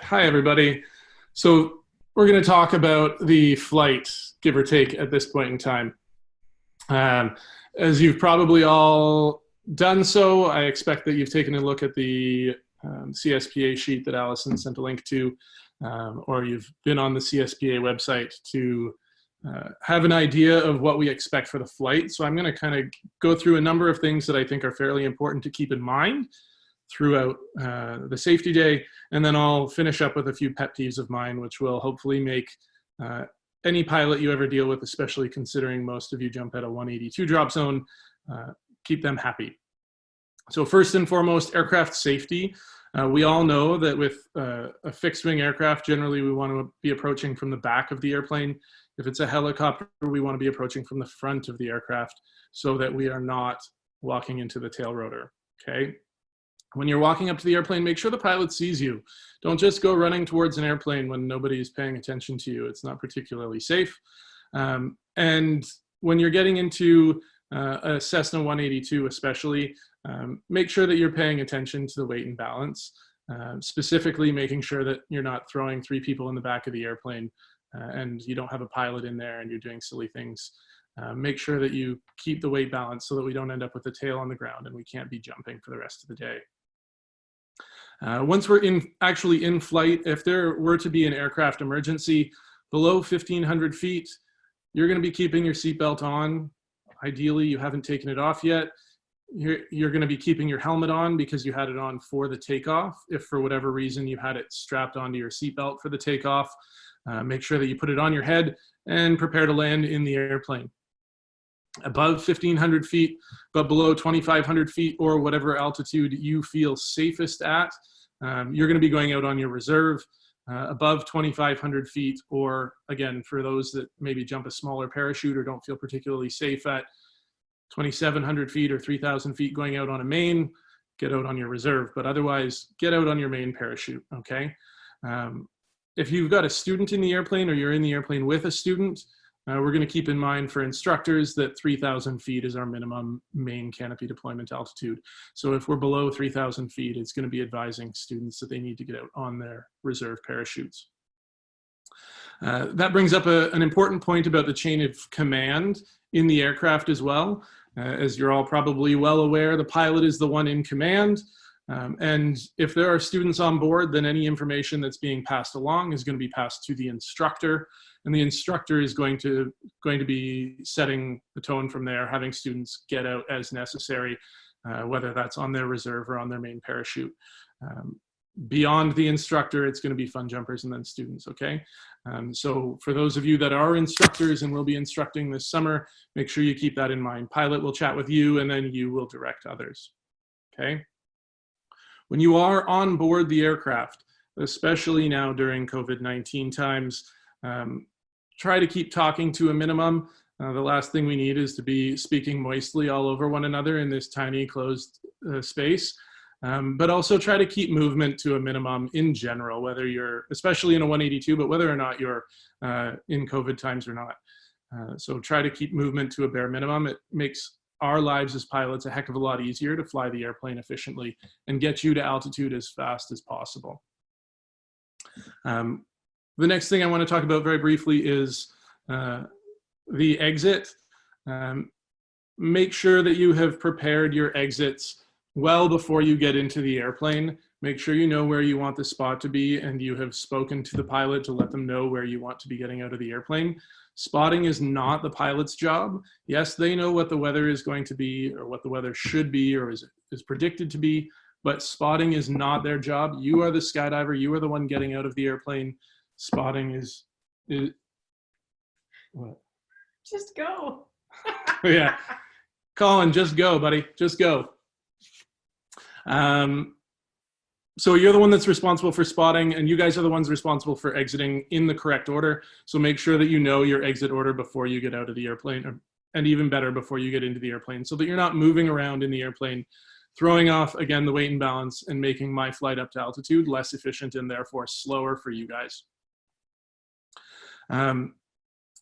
Hi, everybody. So we're going to talk about the flight, give or take, at this point in time. Um, as you've probably all done so, I expect that you've taken a look at the CSPA sheet that Allison sent a link to, or you've been on the CSPA website to have an idea of what we expect for the flight. So I'm going to kind of go through a number of things that I think are fairly important to keep in mind throughout the safety day, and then I'll finish up with a few pet peeves of mine, which will hopefully make any pilot you ever deal with, especially considering most of you jump at a 182 drop zone, keep them happy. So first and foremost, aircraft safety. We all know that with a fixed wing aircraft, generally we want to be approaching from the back of the airplane. If it's a helicopter, we want to be approaching from the front of the aircraft so that we are not walking into the tail rotor, okay? When you're walking up to the airplane, make sure the pilot sees you. Don't just go running towards an airplane when nobody is paying attention to you. It's not particularly safe. And when you're getting into a Cessna 182 especially, make sure that you're paying attention to the weight and balance, specifically making sure that you're not throwing 3 people in the back of the airplane and you don't have a pilot in there and you're doing silly things. Make sure that you keep the weight balance so that we don't end up with the tail on the ground and we can't be jumping for the rest of the day. Once we're actually in flight, if there were to be an aircraft emergency below 1,500 feet, you're going to be keeping your seatbelt on. Ideally, you haven't taken it off yet. You're going to be keeping your helmet on because you had it on for the takeoff. If for whatever reason you had it strapped onto your seatbelt for the takeoff, make sure that you put it on your head and prepare to land in the airplane. Above 1,500 feet, but below 2,500 feet or whatever altitude you feel safest at, you're going to be going out on your reserve. Above 2,500 feet, or again, for those that maybe jump a smaller parachute or don't feel particularly safe at 2,700 feet or 3,000 feet going out on a main, get out on your reserve. But otherwise, get out on your main parachute, okay? If you've got a student in the airplane or you're in the airplane with a student, we're going to keep in mind for instructors that 3,000 feet is our minimum main canopy deployment altitude. So if we're below 3,000 feet, it's going to be advising students that they need to get out on their reserve parachutes. That brings up an important point about the chain of command in the aircraft as well. As you're all probably well aware, the pilot is the one in command. And if there are students on board, then any information that's being passed along is going to be passed to the instructor. And the instructor is going to be setting the tone from there, having students get out as necessary, whether that's on their reserve or on their main parachute. Beyond the instructor, it's going to be fun jumpers and then students, okay? So for those of you that are instructors and will be instructing this summer, make sure you keep that in mind. Pilot will chat with you and then you will direct others, okay? When you are on board the aircraft, especially now during COVID-19 times, try to keep talking to a minimum. The last thing we need is to be speaking moistly all over one another in this tiny closed space. But also try to keep movement to a minimum in general, whether you're, especially in a 182, but whether or not you're in COVID times or not. So try to keep movement to a bare minimum. It makes our lives as pilots a heck of a lot easier to fly the airplane efficiently and get you to altitude as fast as possible. The next thing I want to talk about very briefly is the exit. Make sure that you have prepared your exits well before you get into the airplane. Make sure you know where you want the spot to be and you have spoken to the pilot to let them know where you want to be getting out of the airplane. Spotting is not the pilot's job. Yes, they know what the weather is going to be or what the weather should be or is predicted to be, but spotting is not their job. You are the skydiver. You are the one getting out of the airplane. Spotting is what? Just go. Yeah. Colin, just go, buddy. Just go. So you're the one that's responsible for spotting, and you guys are the ones responsible for exiting in the correct order. So make sure that you know your exit order before you get out of the airplane, and even better, before you get into the airplane, so that you're not moving around in the airplane, throwing off, again, the weight and balance, and making my flight up to altitude less efficient and therefore slower for you guys. And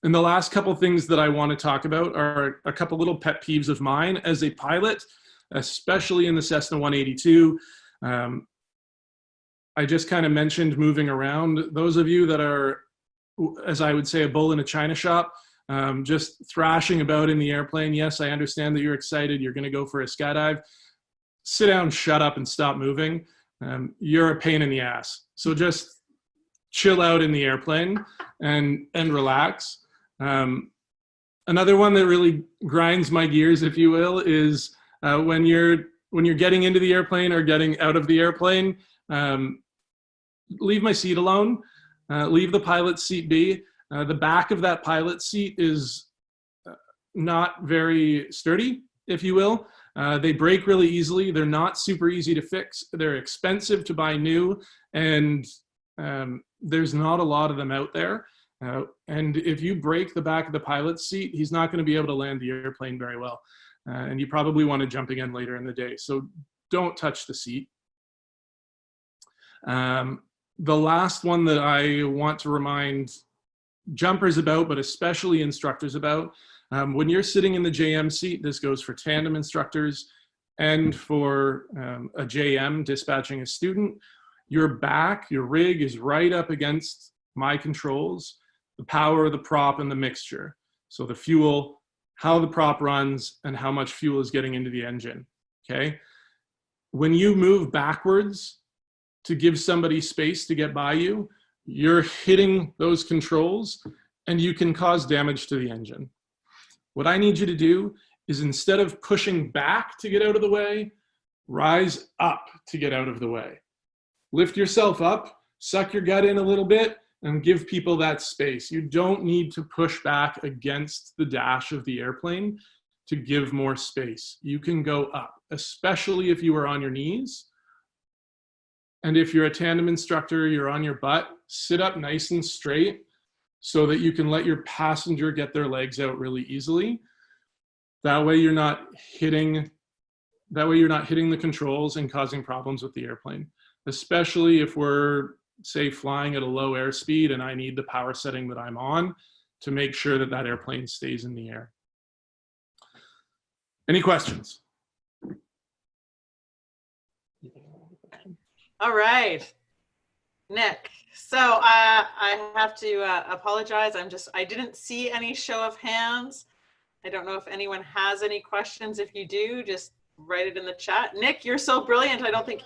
the last couple things that I want to talk about are a couple little pet peeves of mine as a pilot, especially in the Cessna 182. I just kind of mentioned moving around. Those of you that are, as I would say, a bull in a china shop, just thrashing about in the airplane. Yes, I understand that you're excited. You're going to go for a skydive. Sit down, shut up, and stop moving. You're a pain in the ass. So just chill out in the airplane and relax. Another one that really grinds my gears, if you will, is when you're getting into the airplane or getting out of the airplane. Leave my seat alone. Leave the pilot's seat be. The back of that pilot's seat is not very sturdy, if you will. They break really easily. They're not super easy to fix. They're expensive to buy new, and there's not a lot of them out there. And if you break the back of the pilot's seat, he's not going to be able to land the airplane very well. And you probably want to jump again later in the day. So don't touch the seat. The last one that I want to remind jumpers about, but especially instructors about, when you're sitting in the JM seat, this goes for tandem instructors and for a JM dispatching a student, your back, your rig is right up against my controls, the power of the prop and the mixture. So the fuel, how the prop runs, and how much fuel is getting into the engine, okay? When you move backwards to give somebody space to get by you, you're hitting those controls and you can cause damage to the engine. What I need you to do is, instead of pushing back to get out of the way, rise up to get out of the way. Lift yourself up, suck your gut in a little bit, and give people that space. You don't need to push back against the dash of the airplane to give more space. You can go up, especially if you are on your knees. And if you're a tandem instructor, you're on your butt, sit up nice and straight so that you can let your passenger get their legs out really easily. That way you're not hitting the controls and causing problems with the airplane, especially if we're, say, flying at a low airspeed and I need the power setting that I'm on to make sure that that airplane stays in the air. Any questions? All right, Nick. So I have to apologize. I didn't see any show of hands. I don't know if anyone has any questions. If you do, just write it in the chat. Nick, you're so brilliant. I don't think